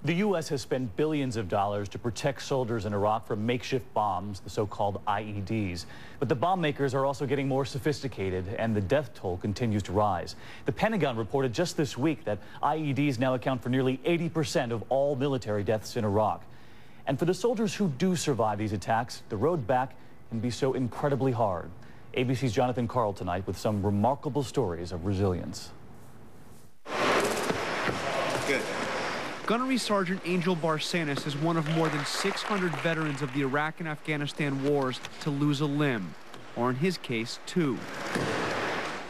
The U.S. has spent billions of dollars to protect soldiers in Iraq from makeshift bombs, the so-called IEDs. But the bomb makers are also getting more sophisticated, and the death toll continues to rise. The Pentagon reported just this week that IEDs now account for nearly 80% of all military deaths in Iraq. And for the soldiers who do survive these attacks, the road back can be so incredibly hard. ABC's Jonathan Karl tonight with some remarkable stories of resilience. Good. Gunnery Sergeant Angel Barsanis is one of more than 600 veterans of the Iraq and Afghanistan wars to lose a limb, or in his case, two.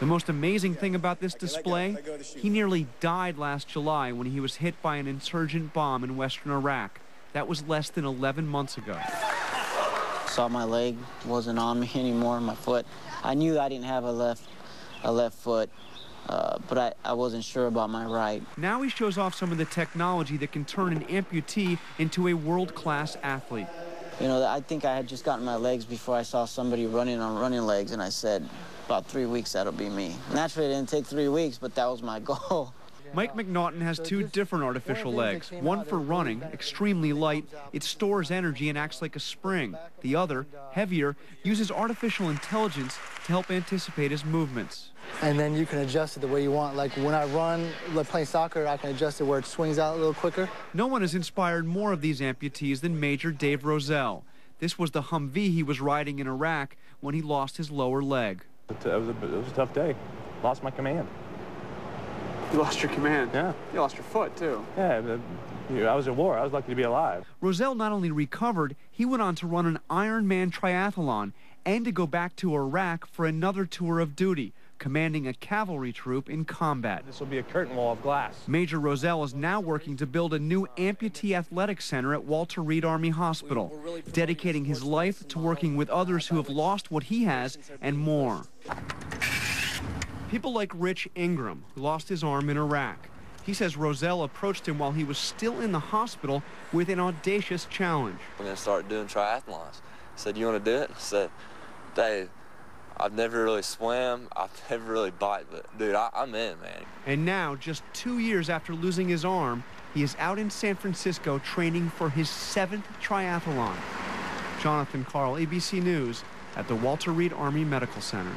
The most amazing thing about this display, he nearly died last July when he was hit by an insurgent bomb in western Iraq. That was less than 11 months ago. Saw my leg wasn't on me anymore, my foot. I knew I didn't have a left foot. But I wasn't sure about my right. Now he shows off some of the technology that can turn an amputee into a world-class athlete. You know, I think I had just gotten my legs before I saw somebody running on running legs, and I said, about 3 weeks, that'll be me. Naturally, it didn't take 3 weeks, but that was my goal. Mike McNaughton has two different artificial legs. One for running, extremely light. It stores energy and acts like a spring. The other, heavier, uses artificial intelligence to help anticipate his movements. And then you can adjust it the way you want. Like when I run, like playing soccer, I can adjust it where it swings out a little quicker. No one has inspired more of these amputees than Major Dave Roselle. This was the Humvee he was riding in Iraq when he lost his lower leg. It was a tough day. Lost my command. You lost your command? Yeah. You lost your foot, too. Yeah, I was at war. I was lucky to be alive. Roselle not only recovered, he went on to run an Ironman triathlon and to go back to Iraq for another tour of duty, commanding a cavalry troop in combat. This will be a curtain wall of glass. Major Roselle is now working to build a new amputee athletics center at Walter Reed Army Hospital, dedicating his life to working with others who have lost what he has and more. People like Rich Ingram, who lost his arm in Iraq. He says Roselle approached him while he was still in the hospital with an audacious challenge. I'm going to start doing triathlons. I said, you want to do it? I said, Dave, I've never really swam, I've never really biked, but dude, I'm in, man. And now, just 2 years after losing his arm, he is out in San Francisco training for his 7th triathlon. Jonathan Karl, ABC News, at the Walter Reed Army Medical Center.